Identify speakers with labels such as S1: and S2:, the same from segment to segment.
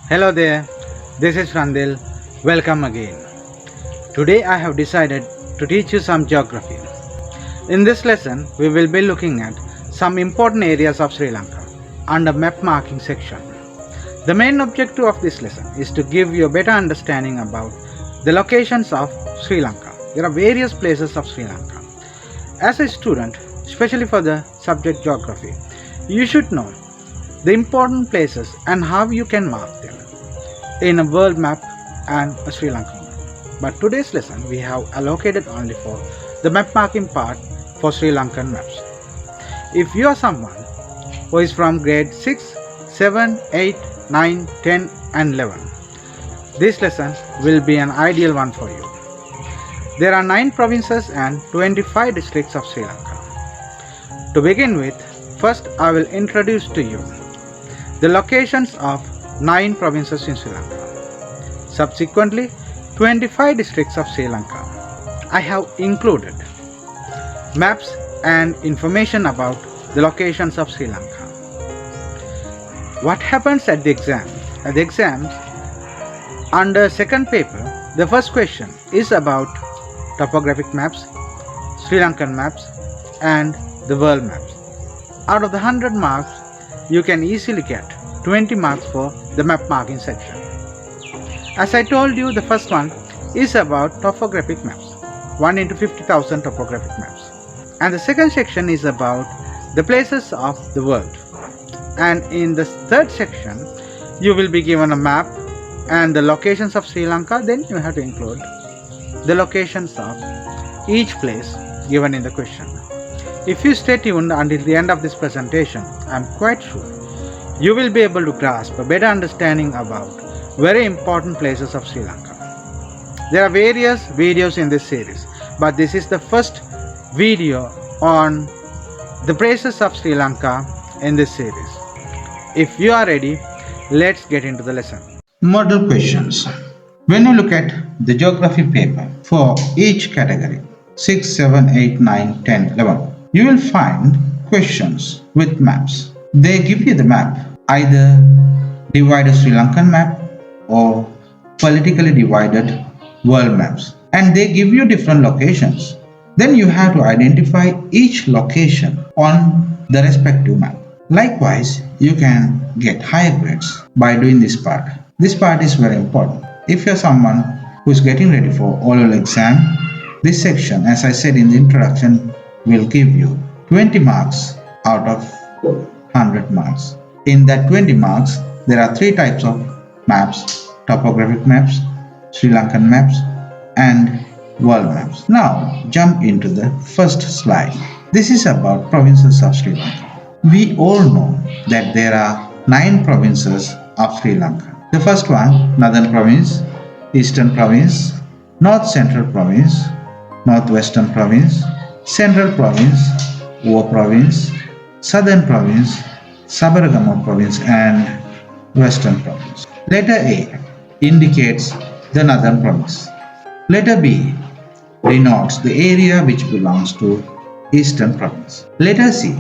S1: Hello there, this is Randil. Welcome again. Today I have decided to teach you some geography. In this lesson, we will be looking at some important areas of Sri Lanka under map marking section. The main objective of this lesson is to give you a better understanding about the locations of Sri Lanka. There are various places of Sri Lanka. As a student, especially for the subject geography, you should know the important places and how you can mark them in a world map and a Sri Lankan map. But today's lesson we have allocated only for the map marking part for Sri Lankan maps. If you are someone who is from grade 6, 7, 8, 9, 10 and 11, this lesson will be an ideal one for you. There are 9 provinces and 25 districts of Sri Lanka. To begin with, first I will introduce to you the locations of 9 provinces in Sri Lanka. Subsequently, 25 districts of Sri Lanka. I have included maps and information about the locations of Sri Lanka. What happens at the exam? At the exams, under second paper, the first question is about topographic maps, Sri Lankan maps and the world maps. Out of the 100 marks, you can easily get 20 marks for the map marking section. As I told you, the first one is about topographic maps, 1 into 50,000 topographic maps. And the second section is about the places of the world. And in the third section, you will be given a map and the locations of Sri Lanka. Then you have to include the locations of each place given in the question. If you stay tuned until the end of this presentation, I am quite sure you will be able to grasp a better understanding about very important places of Sri Lanka. There are various videos in this series, but this is the first video on the places of Sri Lanka in this series. If you are ready, let's get into the lesson. Model questions. When you look at the geography paper for each category, 6, 7, 8, 9, 10, 11, you will find questions with maps. They give you the map, either divided Sri Lankan map or politically divided world maps, and they give you different locations. Then you have to identify each location on the respective map. Likewise, you can get higher grades by doing this part. This part is very important. If you're someone who is getting ready for oral exam, this section, as I said in the introduction, will give you 20 marks out of 100 marks. In that 20 marks, there are 3 types of maps: topographic maps, Sri Lankan maps, and world maps. Now, jump into the first slide. This is about provinces of Sri Lanka. We all know that there are 9 provinces of Sri Lanka. The first one, Northern Province, Eastern Province, North Central Province, Northwestern Province, Central Province, Ua Province, Southern Province, Sabaragama Province and Western Province. Letter A indicates the Northern Province. Letter B denotes the area which belongs to Eastern Province. Letter C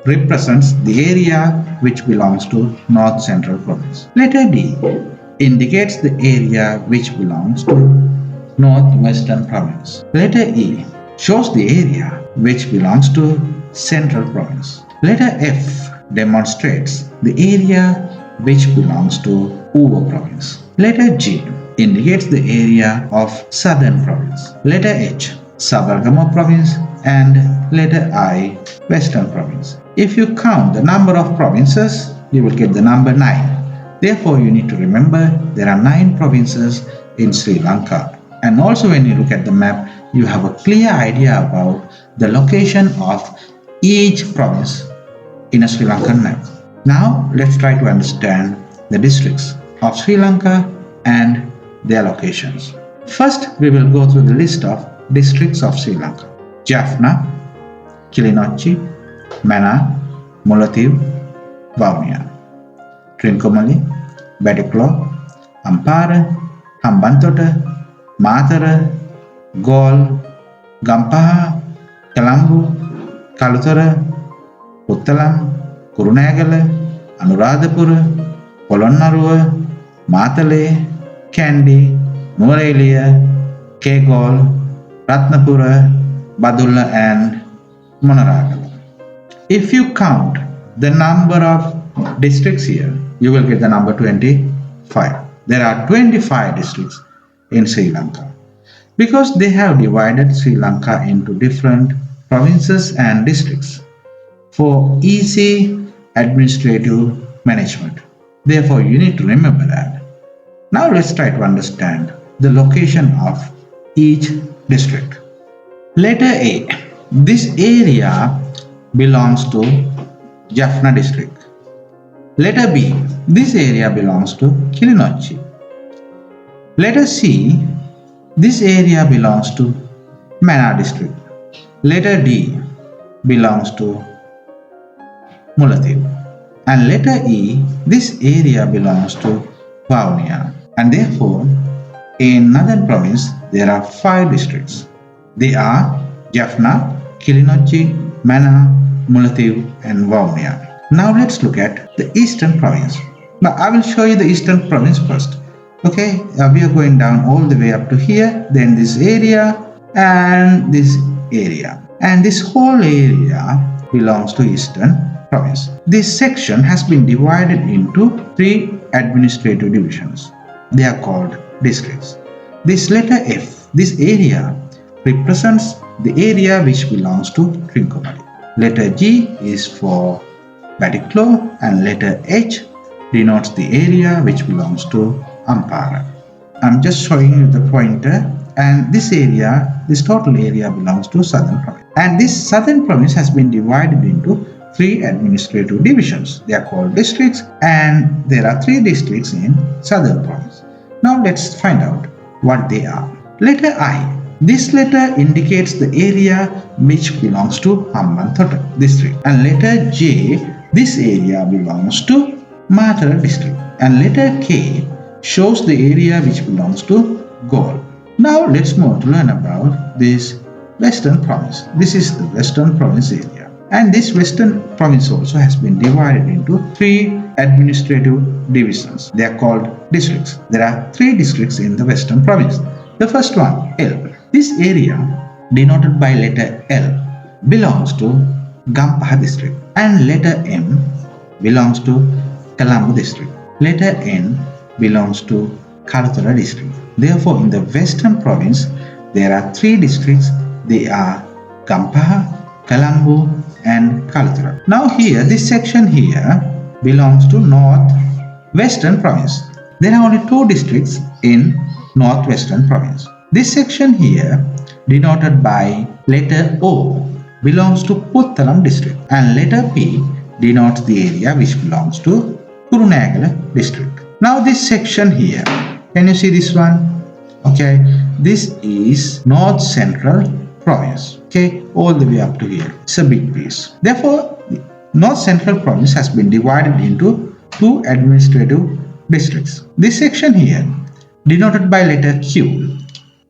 S1: represents the area which belongs to North Central Province. Letter D indicates the area which belongs to Northwestern Province. Letter E shows the area which belongs to Central Province. Letter F demonstrates the area which belongs to Uva Province. Letter G indicates the area of Southern Province. Letter H, Sabargama Province, and letter I, Western Province. If you count the number of provinces, you will get the number 9. Therefore, you need to remember there are 9 provinces in Sri Lanka. And also when you look at the map, you have a clear idea about the location of each province in a Sri Lankan map. Now, let's try to understand the districts of Sri Lanka and their locations. First, we will go through the list of districts of Sri Lanka. Jaffna, Kilinochchi, Mana, Mullaitivu, Vavuniya. Trincomalee, Batticaloa, Ampara, Hambantota, Matara, Galle, Gampaha, Colombo, Kalutara, Puttalam, Kurunegala, Anuradhapura, Polonnaruwa,
S2: Matale, Kandy, Nuwara Kegol, Ratnapura, Badulla and Monaragala. If you count the number of districts here, you will get the number 25. There are 25 districts in Sri Lanka because they have divided Sri Lanka into different provinces and districts for easy administrative management. Therefore, you need to remember that. Now let's try to understand the location of each district. Letter A. This area belongs to Jaffna district. Letter B. This area belongs to Kilinochchi. Letter C. This area belongs to Mana district. Letter D belongs to Mullaitivu. And letter E, this area belongs to Vavuniya. And therefore, in Northern Province, there are 5 districts. They are Jaffna, Kilinochchi, Mana, Mullaitivu and Vavuniya. Now let's look at the Eastern Province. Now I will show you the Eastern Province first. Okay, we are going down all the way up to here, then this area and this area. And this whole area belongs to Eastern Province. This section has been divided into 3 administrative divisions. They are called districts. This letter F, this area represents the area which belongs to Trincomalee. Letter G is for Badiklo and letter H denotes the area which belongs to Ampara. I'm just showing you the pointer, and this area, this total area belongs to Southern Province. And this Southern Province has been divided into 3 administrative divisions. They are called districts, and there are 3 districts in Southern Province. Now let's find out what they are. Letter I. This letter indicates the area which belongs to Hambantota district. And letter J, this area belongs to Matara district. And letter K shows the area which belongs to Galle. Now let's move to learn about this Western Province. This is the Western Province area. And this Western Province also has been divided into 3 administrative divisions. They are called districts. There are 3 districts in the Western Province. The first one, L. This area, denoted by letter L, belongs to Gampaha district. And letter M belongs to Colombo district. Letter N belongs to Kalatura district. Therefore, in the Western Province, there are 3 districts. They are Gampaha, Colombo and Kalatura. Now here, this section here belongs to North Western Province. There are only 2 districts in Northwestern Province. This section here, denoted by letter O, belongs to Puttalam district, and letter P denotes the area which belongs to Kurunegala district. Now this section here, can you see this one? Okay, this is North Central Province. Okay, all the way up to here. It's a big piece. Therefore, North Central Province has been divided into 2 administrative districts. This section here, denoted by letter Q,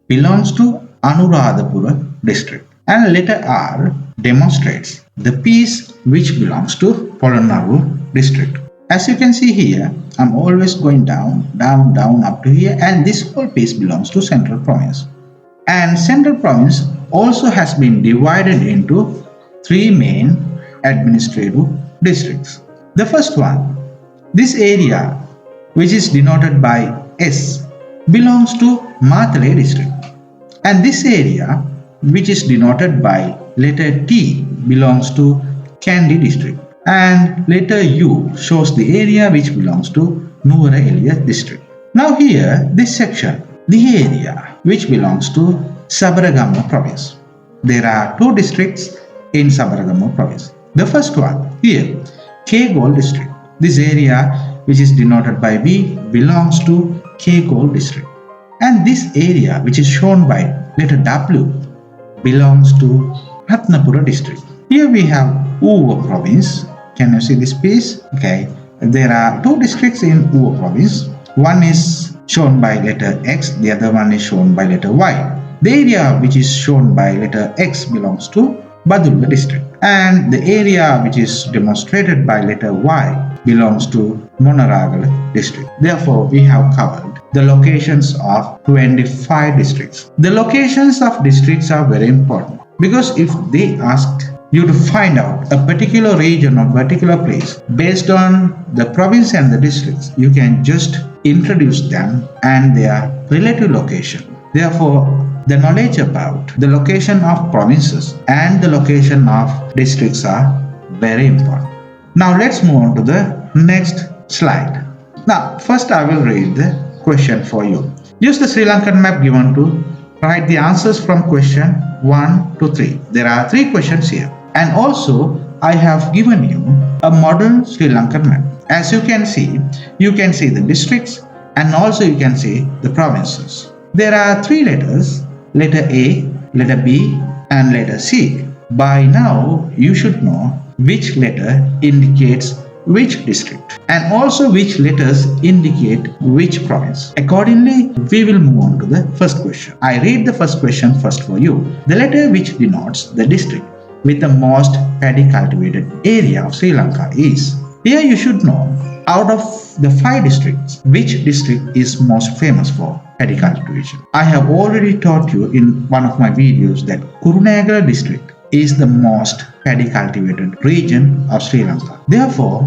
S2: belongs to Anuradhapura district, and letter R demonstrates the piece which belongs to Polonnaru district. As you can see here, I'm always going down, down, down up to here, and this whole piece belongs to Central Province. And Central Province also has been divided into 3 main administrative districts. The first one, this area which is denoted by S, belongs to Matale district, and this area which is denoted by letter T belongs to Kandy district, and letter U shows the area which belongs to Nuwara district. Now here, this section, the area which belongs to Sabaragamuwa province. There are 2 districts in Sabaragamuwa province. The first one here, Kegol district. This area which is denoted by V belongs to Kegol district, and this area which is shown by letter W belongs to Ratnapura district. Here we have Uva province. Can you see this piece? Okay, there are 2 districts in Uva province. One is shown by letter X, the other one is shown by letter Y. The area which is shown by letter X belongs to Badulla district. And the area which is demonstrated by letter Y belongs to Monaragala district. Therefore, we have covered the locations of 25 districts. The locations of districts are very important because if they ask you to find out a particular region or particular place based on the province and the districts, you can just introduce them and their relative location. Therefore, the knowledge about the location of provinces and the location of districts are very important. Now let's move on to the next slide. Now, first I will read the question for you. Use the Sri Lankan map given to write the answers from question 1 to 3. There are 3 questions here. And also, I have given you a model Sri Lankan map. As you can see the districts and also you can see the provinces. There are 3 letters, letter A, letter B and letter C. By now, you should know which letter indicates which district and also which letters indicate which province. Accordingly, we will move on to the first question. I read the first question first for you. The letter which denotes the district with the most paddy cultivated area of Sri Lanka is. Here you should know, out of the 5 districts, which district is most famous for paddy cultivation. I have already taught you in one of my videos that Kurunegala district is the most paddy cultivated region of Sri Lanka. Therefore,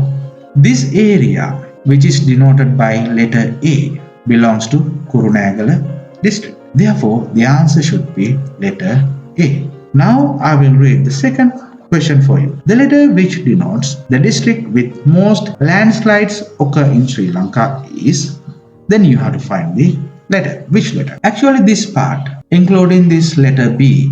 S2: this area which is denoted by letter A belongs to Kurunegala district. Therefore, the answer should be letter A. Now I will read the second question for you. The letter which denotes the district with most landslides occur in Sri Lanka is. Then you have to find the letter. Which letter? Actually, this part, including this letter B,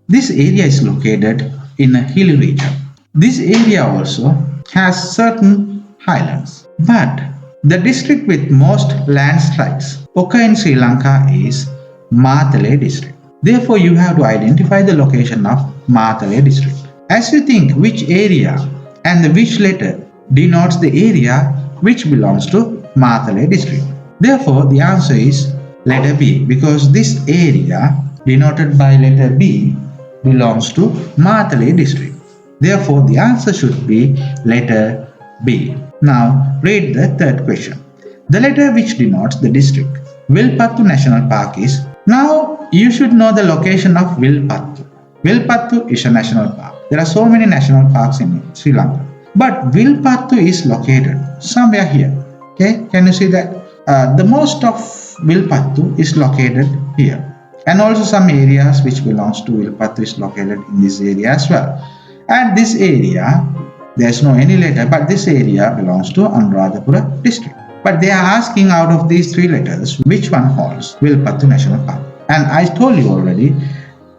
S2: this area is located in a hilly region. This area also has certain highlands. But the district with most landslides occur in Sri Lanka is Matale district. Therefore, you have to identify the location of Matale district. As you think which area and the which letter denotes the area which belongs to Matale district. Therefore, the answer is letter B because this area denoted by letter B belongs to Matale district. Therefore, the answer should be letter B. Now, read the third question. The letter which denotes the district Vilpattu National Park is. Now, you should know the location of Vilpattu. Vilpattu is a national park. There are so many national parks in Sri Lanka. But Vilpattu is located somewhere here. Okay, can you see that? The most of Vilpattu is located here. And also some areas which belongs to Vilpattu is located in this area as well. And this area, there is no any letter, but this area belongs to Anuradhapura district. But they are asking out of these 3 letters, which one holds Vilpattu National Park. And I told you already,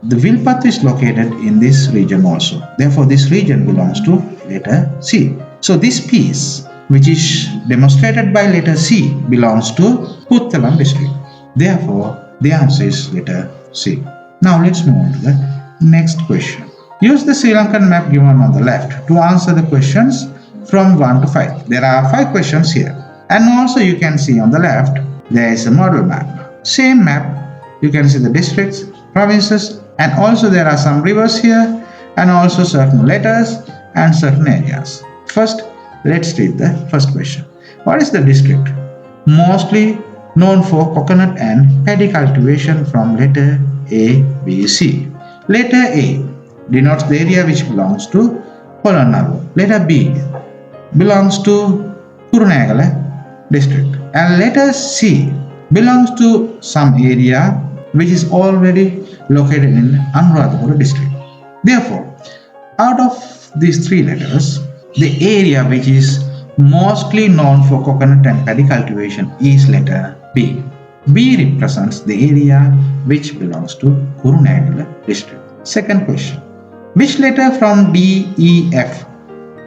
S2: the Vilpattu is located in this region also. Therefore, this region belongs to letter C. So this piece, which is demonstrated by letter C, belongs to Puttalam district. Therefore, the answer is letter C. Now let's move on to the next question. Use the Sri Lankan map given on the left to answer the questions from 1 to 5. There are 5 questions here. And also you can see on the left, there is a model map. Same map, you can see the districts, provinces, and also there are some rivers here, and also certain letters and certain areas. First, let's read the first question. What is the district mostly known for coconut and paddy cultivation from letter A, B, C? Letter A denotes the area which belongs to Polonnaru. Letter B belongs to Kurunegala district. And letter C belongs to some area which is already located in Anuradhapura district. Therefore, out of these 3 letters, the area which is mostly known for coconut and paddy cultivation is letter B. B represents the area which belongs to Kurunegala district. Second question. Which letter from D, E, F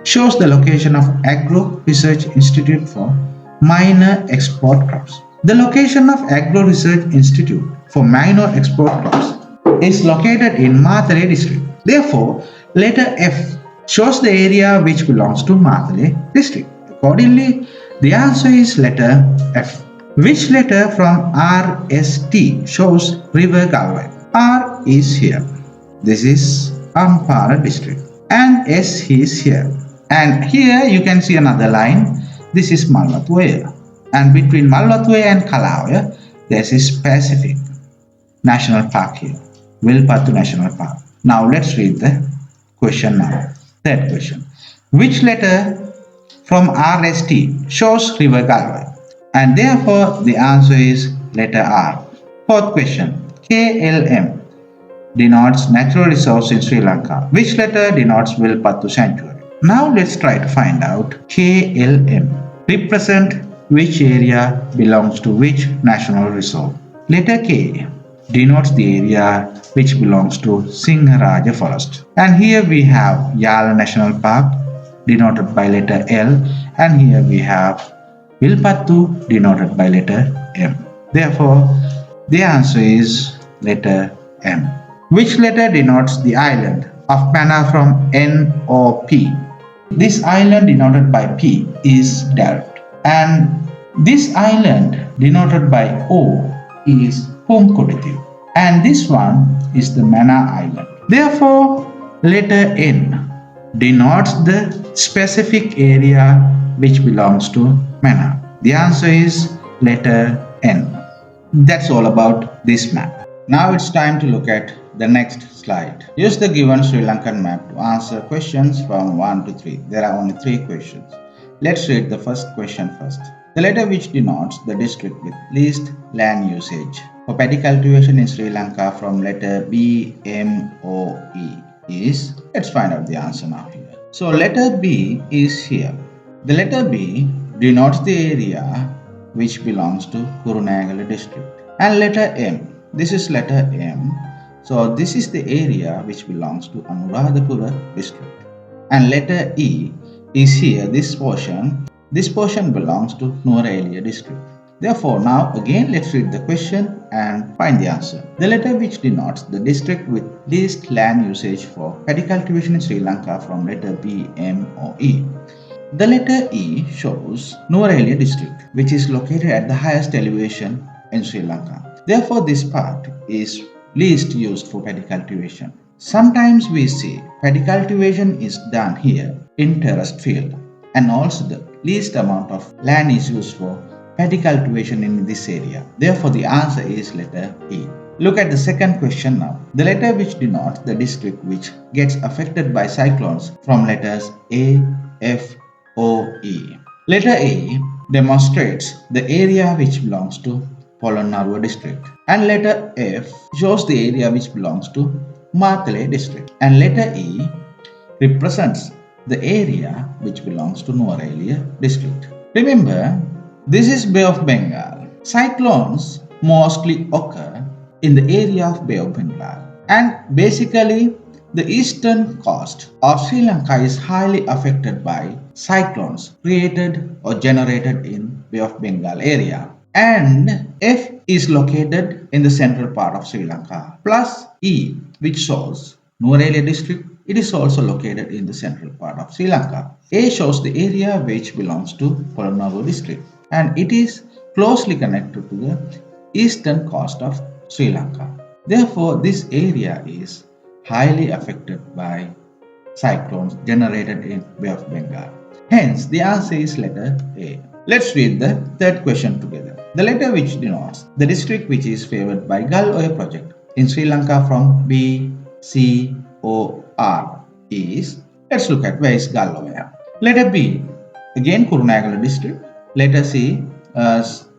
S2: shows the location of Agro Research Institute for minor export crops? The location of Agro Research Institute for minor export crops is located in Matale district. Therefore, letter F shows the area which belongs to Matale district. Accordingly, the answer is letter F. Which letter from R, S, T shows River Galway? R is here. This is Ampara district. And S is here. And here you can see another line. This is Malvathuya. And between Malvathuya and Kalawaya, there is Pacific National Park here. Vilpattu National Park. Now let's read the question now. Third question. Which letter from RST shows River Galway? And therefore the answer is letter R. Fourth question. KLM denotes natural resource in Sri Lanka. Which letter denotes Vilpattu Sanctuary? Now let's try to find out KLM. Represent which area belongs to which national reserve. Letter K denotes the area which belongs to Singharaja Forest. And here we have Yala National Park denoted by letter L, and here we have Vilpattu denoted by letter M. Therefore, the answer is letter M. Which letter denotes the island of Mana from N or P? This island denoted by P is Darut, and this island denoted by O is Pumkuditu, and this one is the Mana Island. Therefore, letter N denotes the specific area which belongs to Mana. The answer is letter N. That's all about this map. Now it's time to look at the next slide. Use the given Sri Lankan map to answer questions from 1 to 3. There are only 3 questions. Let's read the first question first. The letter which denotes the district with least land usage for paddy cultivation in Sri Lanka from letter B, M, O, E is, let's find out the answer now here. So letter B is here. The letter B denotes the area which belongs to Kurunegala district. And letter M, this is letter M. So this is the area which belongs to Anuradhapura district. And letter E is here, this portion. This portion belongs to Nuwara district. Therefore, now again let's read the question and find the answer. The letter which denotes the district with least land usage for paddy cultivation in Sri Lanka from letter B, M or E. The letter E shows Nuwara district, which is located at the highest elevation in Sri Lanka. Therefore, this part is least used for paddy cultivation. Sometimes we see paddy cultivation is done here in terraced field, and also the least amount of land is used for paddy cultivation in this area. Therefore, the answer is letter E. Look at the second question now. The letter which denotes the district which gets affected by cyclones from letters A, F, O, E. Letter A demonstrates the area which belongs to Polonnaruwa district, and letter F shows the area which belongs to Matale district, and letter E represents the area which belongs to Nuwara district. Remember, this is Bay of Bengal. Cyclones mostly occur in the area of Bay of Bengal, and basically the eastern coast of Sri Lanka is highly affected by cyclones created or generated in Bay of Bengal area. And F is located in the central part of Sri Lanka, plus E, which shows Nuwara district. It is also located in the central part of Sri Lanka. A shows the area which belongs to Polonnaruwa district, and it is closely connected to the eastern coast of Sri Lanka. Therefore, this area is highly affected by cyclones generated in Bay of Bengal. Hence, the answer is letter A. Let's read the third question together. The letter which denotes the district which is favored by Gal Oya project in Sri Lanka from B, C, O, R is, let's look at where is Gal Oya. Letter B, again Kurunegala district. Letter C,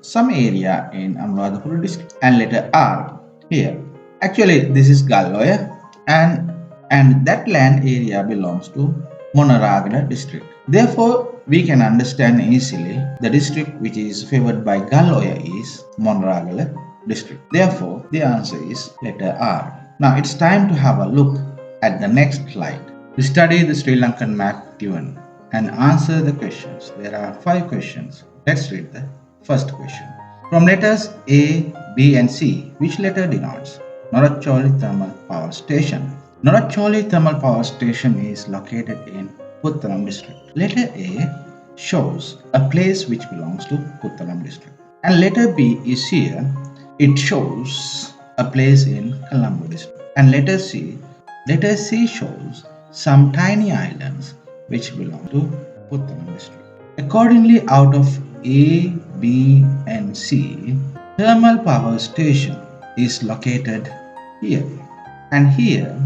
S2: some area in Anuradhapura district. And letter R, here. Actually, this is Gal Oya, and that land area belongs to Monaragala district. Therefore, we can understand easily the district which is favored by Gal Oya is Monaragala district. Therefore, the answer is letter R. Now it's time to have a look at the next slide. We study the Sri Lankan map given and answer the questions. There are 5 questions. Let's read the first question. From letters A, B and C, which letter denotes Noracholi Thermal Power Station? Noracholi Thermal Power Station is located in Puttalam district. Letter A shows a place which belongs to Puttalam district. And letter B is here. It shows a place in Colombo district. And letter C Letter C shows some tiny islands which belong to Puttalam district. Accordingly, out of A, B, and C, thermal power station is located here, and here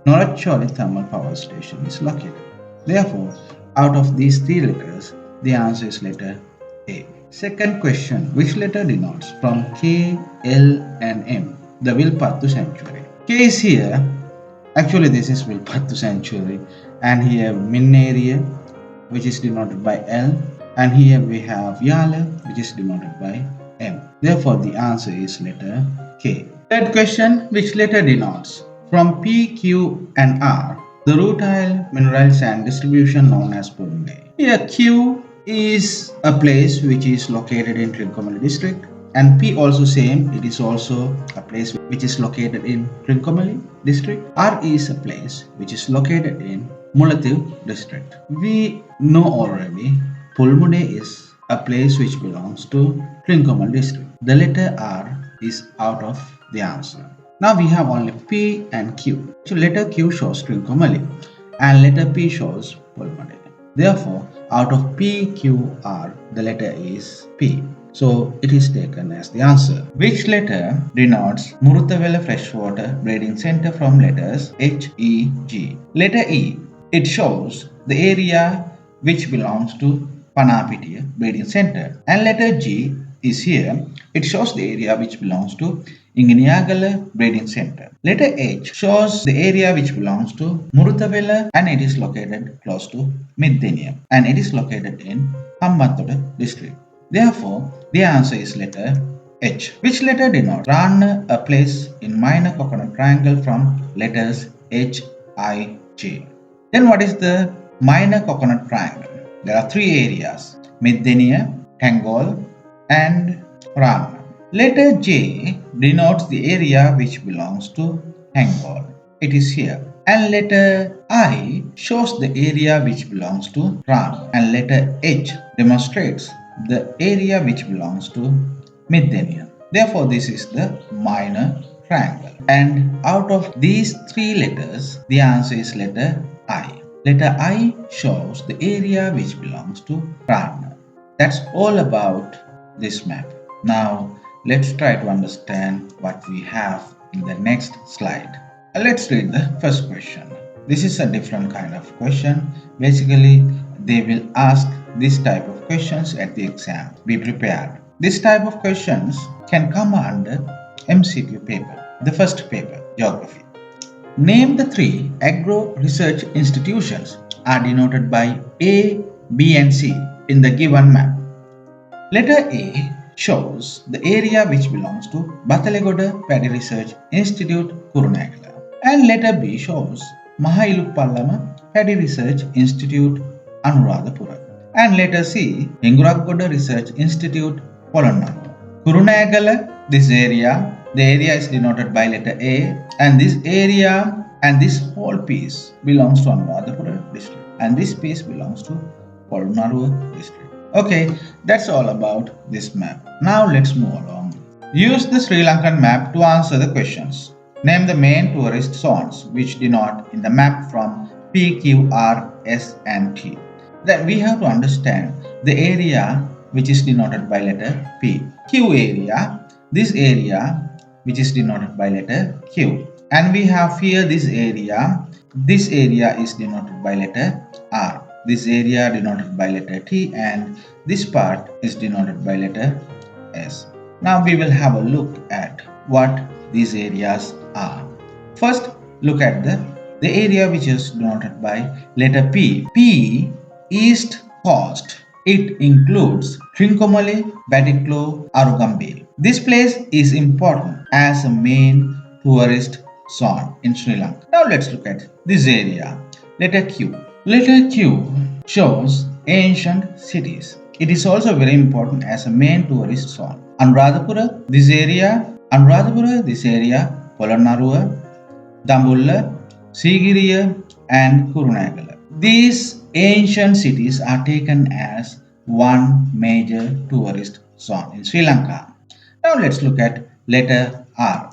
S2: Noracholi thermal power station is located. Therefore, out of these three letters, the answer is letter A. Second question, which letter denotes from K, L, and M the Vilpattu sanctuary? K is here. Actually, this is Vilpattu sanctuary, and here Min area, which is denoted by L, and here we have Yala, which is denoted by M. Therefore, the answer is letter K. Third question, which letter denotes from P, Q, and R the rutile mineral sand distribution known as Purungai? Here, Q is a place which is located in Trincomalee district, and P also same, it is also a place which is located in Trincomalee district. R is a place which is located in Mullatiu district. We know already Pulmude is a place which belongs to Trincomalee district. The letter R is out of the answer. Now we have only P and Q. So letter Q shows Trincomalee and letter P shows Pulmude. Therefore, out of P, Q, R, the letter is P. So it is taken as the answer. Which letter denotes Muruthavela Freshwater Breeding Center from letters H, E, G? Letter E. It shows the area which belongs to Panapitiya Breeding Center. And letter G is here. It shows the area which belongs to Ingeniagala Breeding Center. Letter H shows the area which belongs to Muruthavela and it is located close to Middenium and it is located in Hambantota district. Therefore, the answer is letter H. Which letter denotes Ranna, a place in minor coconut triangle from letters H, I, J? Then what is the minor coconut triangle? There are three areas: Middenia, Tangol, and Ranna. Letter J denotes the area which belongs to Tangol. It is here. And letter I shows the area which belongs to Ran. And letter H demonstrates the area which belongs to Middenia. Therefore, this is the minor triangle. And out of these three letters, the answer is letter I. Letter I shows the area which belongs to Ran. That's all about this map. Now, let's try to understand what we have in the next slide. Let's read the first question. This is a different kind of question. Basically, they will ask this type of questions at the exam. Be prepared. This type of questions can come under MCQ paper. The first paper, Geography. Name the three agro research institutions are denoted by A, B, and C in the given map. Letter A shows the area which belongs to Batalegoda Paddy Research Institute, Kurunegala. And letter B shows Mahailuppallama Paddy Research Institute, Anuradhapura. And letter C, Hinguragoda Research Institute, Polonnaru. Kurunegala, this area, the area is denoted by letter A, and this area and this whole piece belongs to Anuradhapura district, and this piece belongs to Polonnaru district. Okay, that's all about this map. Now let's move along. Use the Sri Lankan map to answer the questions. Name the main tourist zones which denote in the map from P, Q, R, S, and T. Then we have to understand the area which is denoted by letter P. Q area, this area which is denoted by letter Q. And we have here this area is denoted by letter R. This area denoted by letter T and this part is denoted by letter S. Now we will have a look at what these areas are. First, look at the area which is denoted by letter P. P, East Coast. It includes Trincomalee, Batticaloa, Arugambir. This place is important as a main tourist zone in Sri Lanka. Now let's look at this area. Letter Q. Letter Q shows ancient cities. It is also very important as a main tourist zone. Anuradhapura, this area, Polonnaruwa, Dambulla, Sigiriya, and Kurunegala. These ancient cities are taken as one major tourist zone in Sri Lanka. Now let's look at letter R.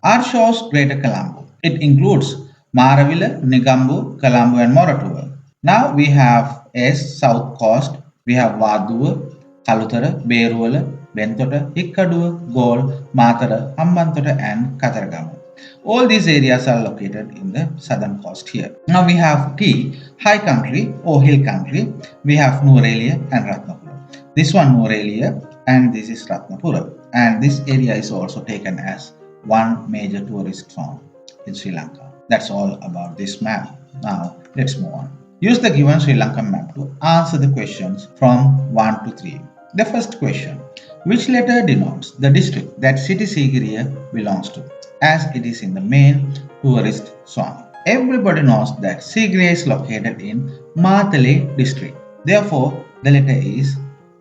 S2: R shows Greater Colombo. It includes Maravilla, Nigambu, Kalambu and Moratuwa. Now we have S South Coast, we have Vaduwa, Kalutara, Beruwala, Bentota, Hikkaduwa, Gol, Matara, Hambantota and Kataragama. All these areas are located in the southern coast here. Now we have T, high country or hill country. We have Nuwara and Ratnapura. This one Nuwara and this is Ratnapura. And this area is also taken as one major tourist zone in Sri Lanka. That's all about this map. Now let's move on. Use the given Sri Lankan map to answer the questions from 1 to 3. The first question: which letter denotes the district that city Sigiriya belongs to, as it is in the main tourist zone? Everybody knows that Sigiriya is located in Matale district. Therefore, the letter is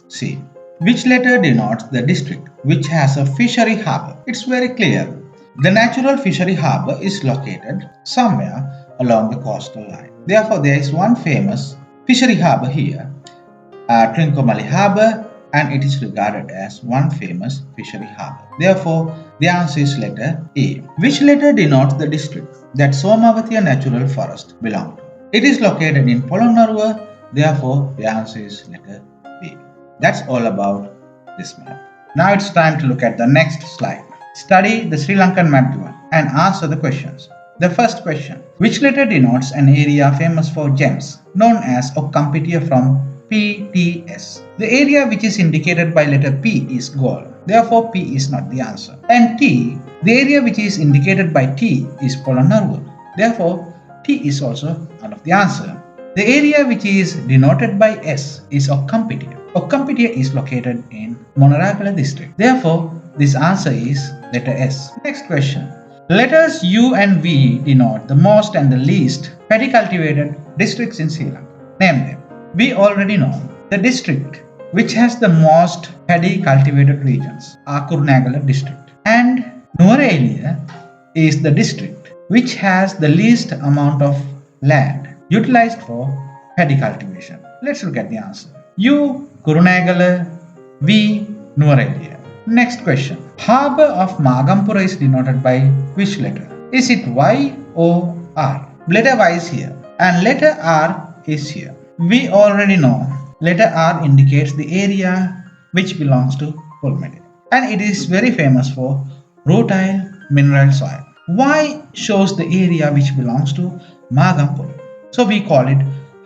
S2: C. Which letter denotes the district which has a fishery harbour? It's very clear. The natural fishery harbour is located somewhere along the coastal line. Therefore, there is one famous fishery harbour here, Trincomalee Harbour, and it is regarded as one famous fishery harbour. Therefore, the answer is letter A. Which letter denotes the district that Somavatiya Natural Forest belongs to? It is located in Polonnaruwa. Therefore, the answer is letter B. That's all about this map. Now it's time to look at the next slide. Study the Sri Lankan map given and answer the questions. The first question: which letter denotes an area famous for gems known as Okkampitia from PTS? The area which is indicated by letter P is gold. Therefore, P is not the answer. And T, the area which is indicated by T is Polonnaruwa. Therefore, T is also one of the answer. The area which is denoted by S is Okkampitia. Okkampitia is located in Monaragala district. Therefore, this answer is letter S. Next question. Letters U and V denote the most and the least paddy cultivated districts in Sri Lanka. Name them. We already know the district which has the most paddy cultivated regions are Kurunegala district. And Nuwara is the district which has the least amount of land utilized for paddy cultivation. Let's look at the answer. U Kurunegala, V Nuwara. Next question. Harbour of Magampura is denoted by which letter? Is it Y or R? Letter Y is here and letter R is here. We already know letter R indicates the area which belongs to Pulmedi, and it is very famous for rutile mineral soil. Y shows the area which belongs to Magampura. So we call it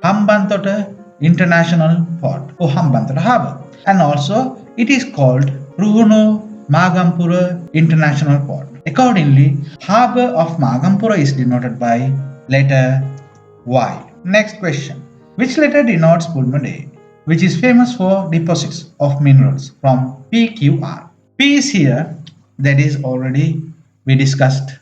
S2: Hambantota International Port or Hambantota Harbour, and also it is called Ruhunu Magampura International Port. Accordingly, Harbour of Magampura is denoted by letter Y. Next question. Which letter denotes Pulmade, which is famous for deposits of minerals from PQR? P is here, that is already we discussed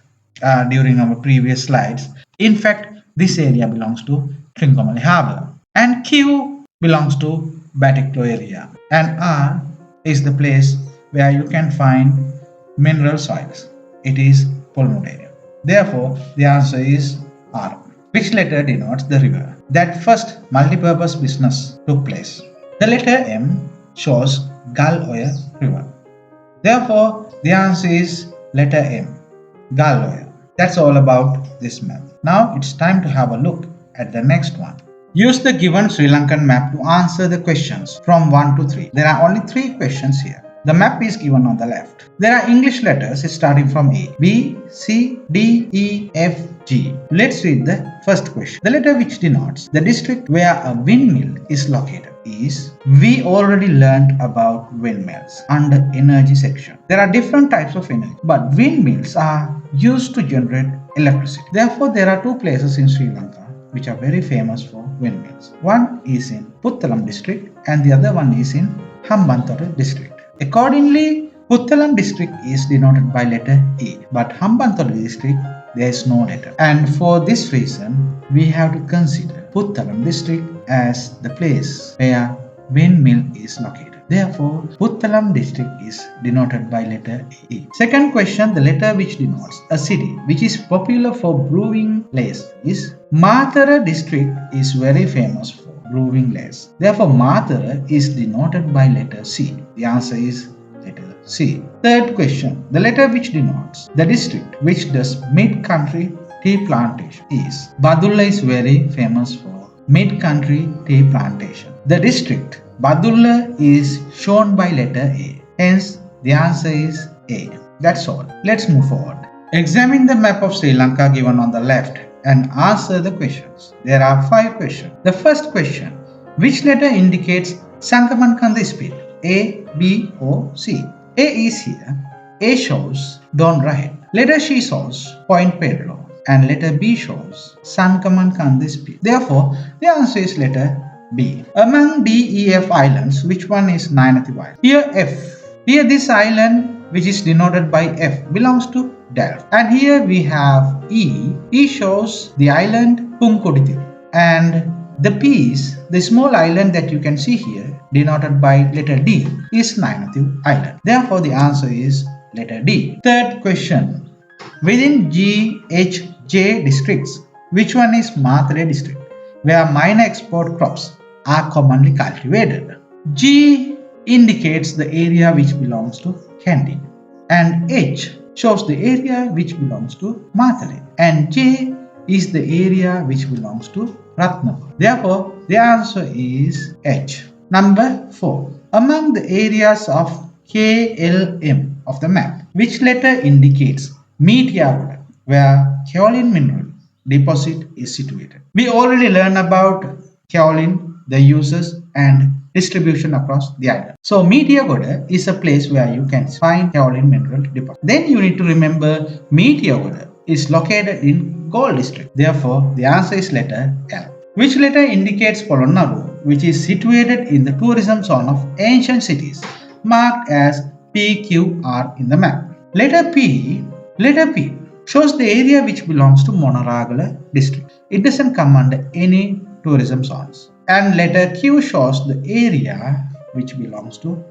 S2: during our previous slides. In fact, this area belongs to Trincomalee Harbour. And Q belongs to Batikto area. And R is the place where you can find mineral soils. It is Pulmade. Therefore, the answer is R. Which letter denotes the river that first multipurpose business took place? The letter M shows Galloya River. Therefore, the answer is letter M, Galloya. That's all about this map. Now it's time to have a look at the next one. Use the given Sri Lankan map to answer the questions from 1 to 3. There are only 3 questions here. The map is given on the left. There are English letters starting from A, B, C, D, E, F, G. Let's read the first question. The letter which denotes the district where a windmill is located is, we already learned about windmills under energy section. There are different types of energy, but windmills are used to generate electricity. Therefore, there are 2 places in Sri Lanka which are very famous for windmills. One is in Puttalam district and the other one is in Hambantota district. Accordingly, Puttalam district is denoted by letter E, but Hambantota district there is no letter. And for this reason, we have to consider Puttalam district as the place where windmill is located. Therefore, Puttalam district is denoted by letter E. Second question, the letter which denotes a city which is popular for brewing lace is Matara district is very famous for brewing lace. Therefore, Matara is denoted by letter C. The answer is letter C. Third question, the letter which denotes the district which does mid-country tea plantation is. Badulla is very famous for mid-country tea plantation. The district Badulla is shown by letter A. Hence, the answer is A. That's all. Let's move forward. Examine the map of Sri Lanka given on the left and answer the questions. There are 5 questions. The first question: which letter indicates Sankaman speed? A, B, or C? A is here. A shows Don Right. Letter C shows Point Pedro. And letter B shows Sankaman speed. Therefore, the answer is letter B. Among D, E, F islands, which one is Nainathi Island? Here F. Here this island, which is denoted by F, belongs to Delft. And here we have E. E shows the island Punkodithu. And the piece, the small island that you can see here, denoted by letter D, is Nainathi Island. Therefore, the answer is letter D. Third question. Within GHJ districts, which one is Mathare district, where minor export crops are commonly cultivated? G indicates the area which belongs to Kandy, and H shows the area which belongs to Mathare, and J is the area which belongs to Ratnapur. Therefore, the answer is H. Number 4. Among the areas of KLM of the map, which letter indicates Meteor, where kaolin mineral deposit is situated? We already learned about kaolin, the uses and distribution across the island. So Meteor is a place where you can find kaolin mineral deposit. Then you need to remember Meteor is located in Gold district. Therefore, the answer is letter L. Which letter indicates Polonnaruwa, which is situated in the tourism zone of ancient cities, marked as PQR in the map? Letter P shows the area which belongs to Monaragala district. It doesn't come under any tourism zones. And letter Q shows the area which belongs to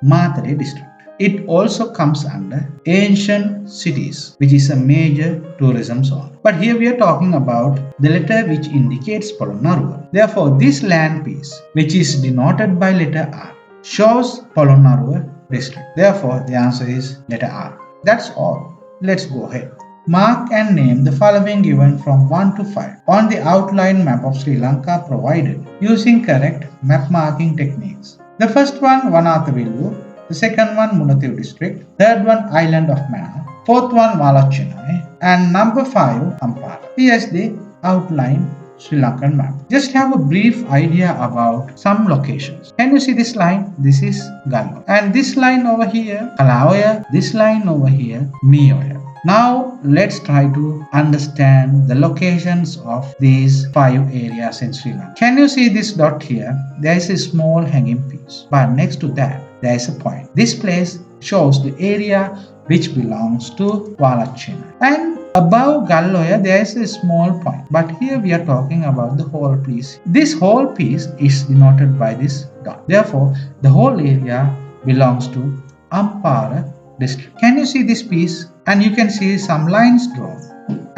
S2: Mathare district. It also comes under ancient cities, which is a major tourism zone. But here we are talking about the letter which indicates Polonnaruwa. Therefore, this land piece, which is denoted by letter R, shows Polonnaruwa district. Therefore, the answer is letter R. That's all. Let's go ahead. Mark and name the following given from 1 to 5 on the outline map of Sri Lanka provided using correct map marking techniques. The first one, Vanathavillu. The second one, Munathil district. Third one, Island of Manor. Fourth one, Valachennai. And number 5, Ampara. Here's the outline Sri Lankan map. Just have a brief idea about some locations. Can you see this line? This is Gallo. And this line over here, Kalaoya. This line over here, Mioya. Now let's try to understand the locations of these 5 areas in Sri Lanka. Can you see this dot here? There is a small hanging piece, but next to that there is a point. This place shows the area which belongs to Valachennai. And above Galloya there is a small point, but here we are talking about the whole piece. This whole piece is denoted by this dot. Therefore, the whole area belongs to Ampara district. Can you see this piece? And you can see some lines drawn.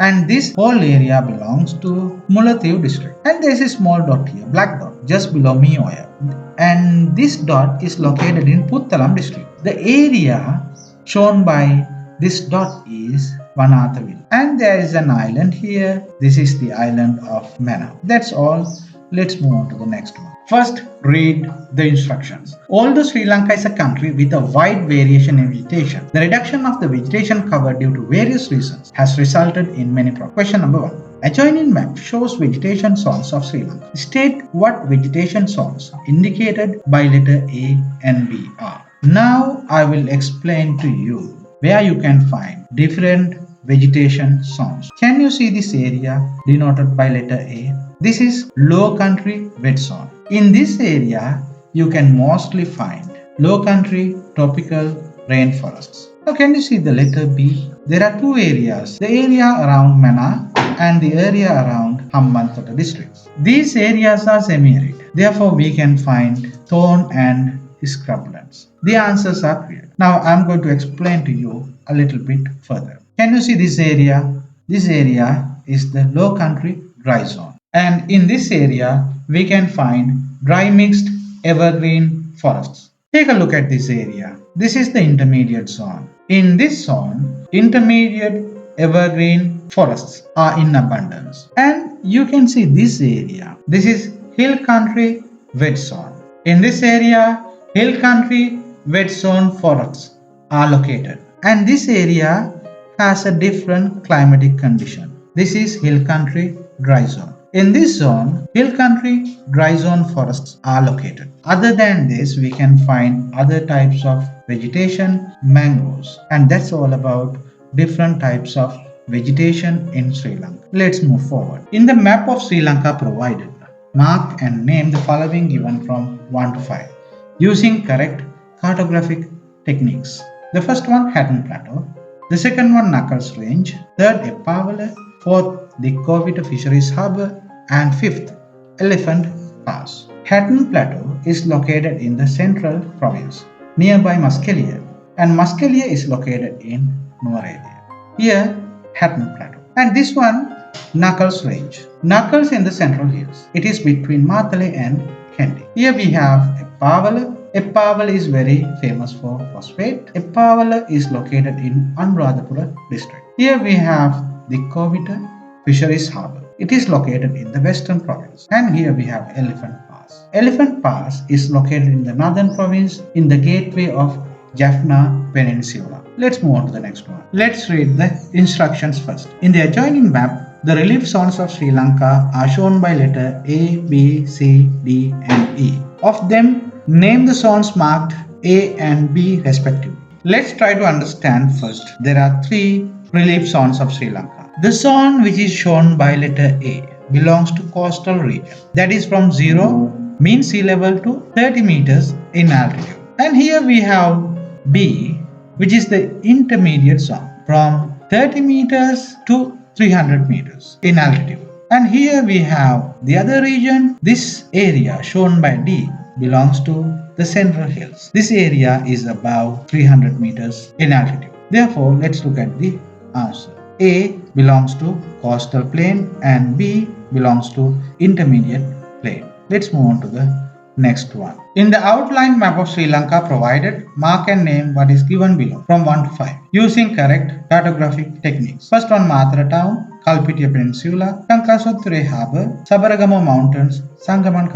S2: And this whole area belongs to Mullaitivu district. And there is a small dot here, black dot, just below Mioya. And this dot is located in Puttalam district. The area shown by this dot is Vanathavillu. And there is an island here. This is the island of Manor. That's all. Let's move on to the next one. First, read the instructions. Although Sri Lanka is a country with a wide variation in vegetation, the reduction of the vegetation cover due to various reasons has resulted in many problems. Question number 1. Adjoining map shows vegetation zones of Sri Lanka. State what vegetation zones indicated by letter A and B are. Now I will explain to you where you can find different vegetation zones. Can you see this area denoted by letter A? This is low country wet zone. In this area, you can mostly find low country tropical rainforests. Now can you see the letter B? There are 2 areas, the area around Mana and the area around Hambantota districts. These areas are semi-arid. Therefore, we can find thorn and scrublands. The answers are clear. Now I am going to explain to you a little bit further. Can you see this area? This area is the low country dry zone. And in this area, we can find dry mixed evergreen forests. Take a look at this area. This is the intermediate zone. In this zone, intermediate evergreen forests are in abundance. And you can see this area. This is hill country wet zone. In this area, hill country wet zone forests are located. And this area has a different climatic condition. This is hill country dry zone. In this zone, hill country dry zone forests are located. Other than this, we can find other types of vegetation, mangroves, and that's all about different types of vegetation in Sri Lanka. Let's move forward. In the map of Sri Lanka provided, mark and name the following given from 1 to 5 using correct cartographic techniques. The first one, Hatton Plateau. The second one, Knuckles Range. Third, Epavala. Fourth, the Covita Fisheries Harbour. And fifth, Elephant Pass. Hatton Plateau is located in the central province, nearby Muskelia, and Muskelia is located in Nuwara. Here, Hatton Plateau. And this one, Knuckles Range. Knuckles in the central hills. It is between Matale and Kandy. Here we have Epavala. Epavala is very famous for phosphate. Epavala is located in Anuradhapura district. Here we have the Covita Fisheries Harbour. It is located in the western province. And here we have Elephant Pass. Elephant Pass is located in the northern province in the gateway of Jaffna Peninsula. Let's move on to the next one. Let's read the instructions first. In the adjoining map, the relief zones of Sri Lanka are shown by letter A, B, C, D and E. Of them, name the zones marked A and B respectively. Let's try to understand first. There are three relief zones of Sri Lanka. The zone which is shown by letter A belongs to coastal region. That is from 0 mean sea level to 30 meters in altitude. And here we have B, which is the intermediate zone from 30 meters to 300 meters in altitude. And here we have the other region. This area shown by D belongs to the central hills. This area is above 300 meters in altitude. Therefore, let's look at the answer. A belongs to coastal plain and B belongs to intermediate plain. Let's move on to the next one. In the outline map of Sri Lanka provided, mark and name what is given below from 1 to 5 using correct cartographic techniques. First one, Mathura Town, Kalpitiya Peninsula, Tankasothure Harbour, Sabaragama Mountains, Sangaman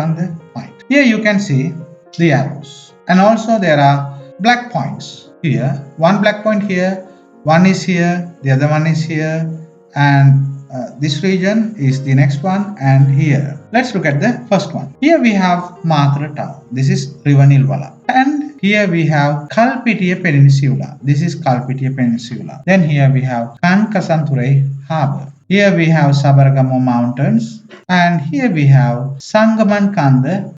S2: Point. Here you can see the arrows, and also there are black points here. One black point here, one is here, the other one is here, and this region is the next one, and here. Let's look at the first one. Here we have Mathura Town. This is River Nilwala. And here we have Kalpitiya Peninsula. This is Kalpitiya Peninsula. Then here we have Kankasanthure Harbour. Here we have Sabaragama Mountains. And here we have Sangaman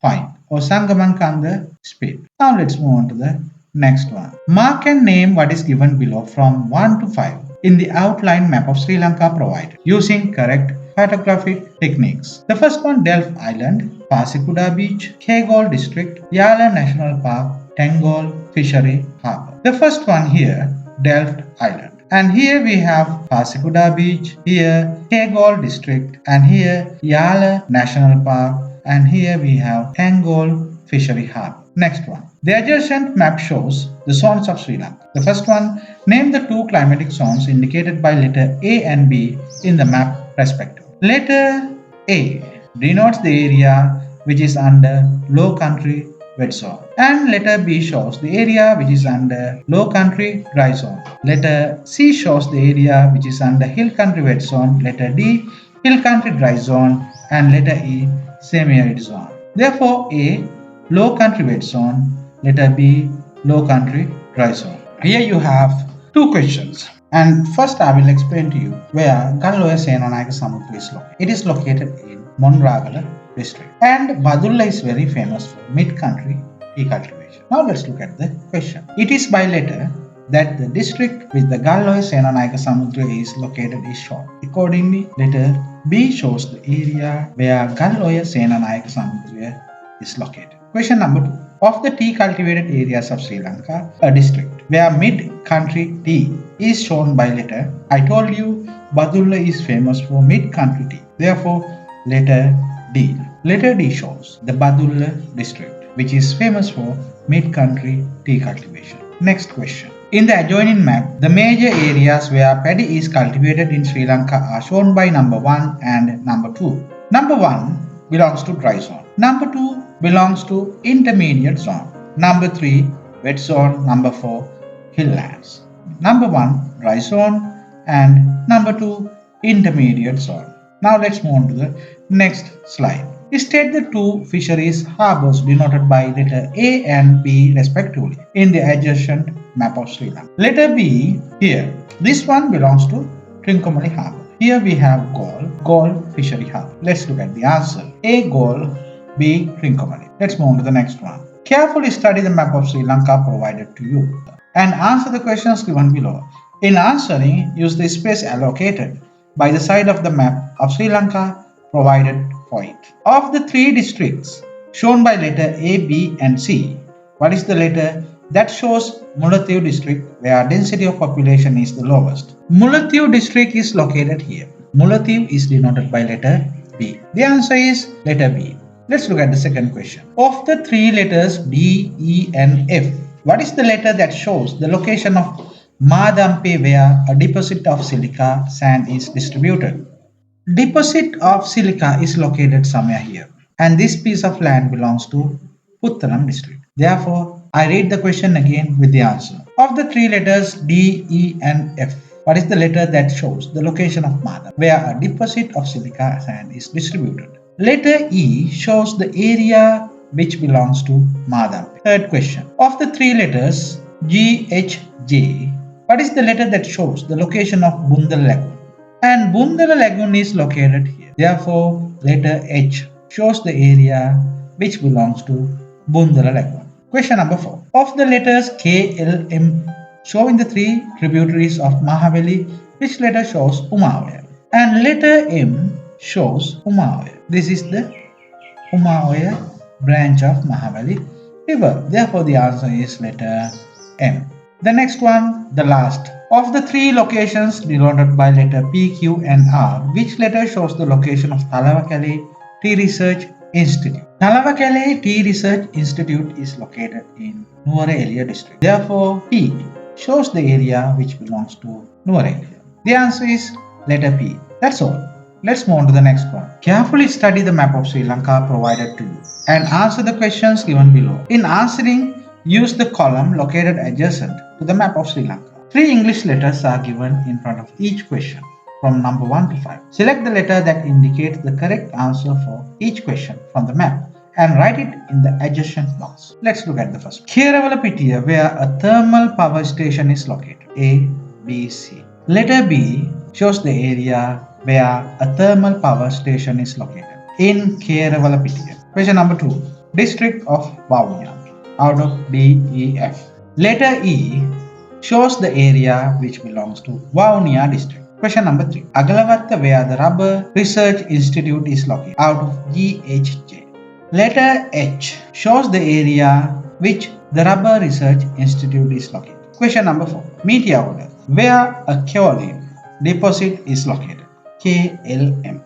S2: Point or Sangaman Spit. Now let's move on to the next one. Mark and name what is given below from 1 to 5 in the outline map of Sri Lanka provided using correct cartographic techniques. The first one, Delft Island, Pasikuda Beach, Kegol District, Yala National Park, Tengol Fishery Harbour. The first one here, Delft Island. And here we have Pasikuda Beach, here Kegol District, and here Yala National Park, and here we have Tengol Fishery Harbour. Next one. The adjacent map shows the zones of Sri Lanka. The first one, name the two climatic zones indicated by letter A and B in the map respectively. Letter A denotes the area which is under low country wet zone, and letter B shows the area which is under low country dry zone. Letter C shows the area which is under hill country wet zone. Letter D, hill country dry zone, and letter E, semi-arid zone. Therefore, A, low country wet zone, letter B, low country dry zone. Here you have two questions, and first I will explain to you where Galloya Senanayaka Samudra is located. It is located in Monragala district, and Badulla is very famous for mid-country tea cultivation. Now let's look at the question. It is by letter that the district which the Galloya Senanayaka Samudra is located is shown. Accordingly, letter B shows the area where Galloya Senanayaka Samudra is located. Question number 2. Of the tea cultivated areas of Sri Lanka, a district where mid-country tea is shown by letter. I told you Badulla is famous for mid-country tea. Therefore, letter D. Letter D shows the Badulla district which is famous for mid-country tea cultivation. Next question. In the adjoining map, the major areas where paddy is cultivated in Sri Lanka are shown by number 1 and number 2. Number 1 belongs to dry zone. Number 2 belongs to intermediate zone. Number 3 wet zone. Number 4 hilllands. Number 1 dry zone and number 2 intermediate zone. Now let's move on to the next slide. State the two fisheries harbours denoted by letter A and B respectively in the adjacent map of Sri Lanka. Letter B here. This one belongs to Trincomalee Harbour. Here we have Galle Fishery Harbour. Let's look at the answer. A Galle, B Trincomalee. Let's move on to the next one. Carefully study the map of Sri Lanka provided to you and answer the questions given below. In answering, use the space allocated by the side of the map of Sri Lanka provided for it. Of the three districts shown by letter A, B and C, what is the letter that shows Mullaitivu district where density of population is the lowest? Mullaitivu district is located here. Mullaitivu is denoted by letter B. The answer is letter B. Let's look at the second question. Of the three letters D, E and F, what is the letter that shows the location of Madampe where a deposit of silica sand is distributed? Deposit of silica is located somewhere here and this piece of land belongs to Puttalam district. Therefore, I read the question again with the answer. Of the three letters D, E and F, what is the letter that shows the location of Madam where a deposit of silica sand is distributed? Letter E shows the area which belongs to Madam. Third question. Of the three letters G, H, J, what is the letter that shows the location of Bundal Lagoon? And Bundala Lagoon is located here. Therefore, letter H shows the area which belongs to Bundala Lagoon. Question number 4. Of the letters K, L, M showing the three tributaries of Mahaveli, which letter shows Umavaya? And letter M shows Umavaya. This is the Umavaya branch of Mahaveli river. Therefore, the answer is letter M. The next one, the last. Of the three locations denoted by letter P, Q and R, which letter shows the location of Talawakale Tea Research Institute? Talawakale Tea Research Institute is located in Nuwara district. Therefore, P shows the area which belongs to Nuwara. The answer is letter P. That's all. Let's move on to the next one. Carefully study the map of Sri Lanka provided to you and answer the questions given below. In answering, use the column located adjacent to the map of Sri Lanka. Three English letters are given in front of each question from number 1 to 5. Select the letter that indicates the correct answer for each question from the map and write it in the adjacent box. Let's look at the first. Keravalapitia, where a thermal power station is located. A, B, C. Letter B shows the area where a thermal power station is located in Keravalapitia. Question number 2. District of Vavuniya out of D, E, F. Letter E shows the area which belongs to Vavuniya district. Question number 3. Agalawatta, where the Rubber Research Institute is located out of G, H, J. Letter H shows the area which the Rubber Research Institute is located. Question number 4. Meteor, where a kaolin deposit is located. K, L, M.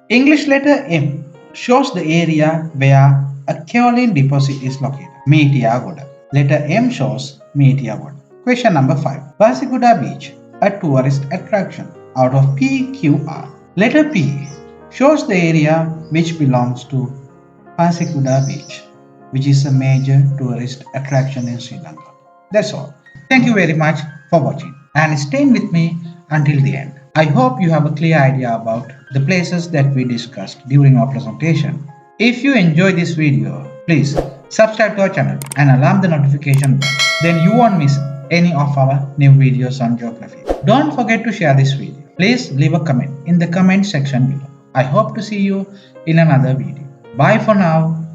S2: English letter M shows the area where a kaolin deposit is located. Meteor. Letter M shows Meteor. Question number 5. Pasiguda Beach, a tourist attraction out of PQR. Letter P shows the area which belongs to Pasiguda Beach, which is a major tourist attraction in Sri Lanka. That's all. Thank you very much for watching and staying with me until the end. I hope you have a clear idea about the places that we discussed during our presentation. If you enjoyed this video, please subscribe to our channel and alarm the notification bell. Then you won't miss any of our new videos on geography. Don't forget to share this video. Please leave a comment in the comment section below. I hope to see you in another video. Bye for now.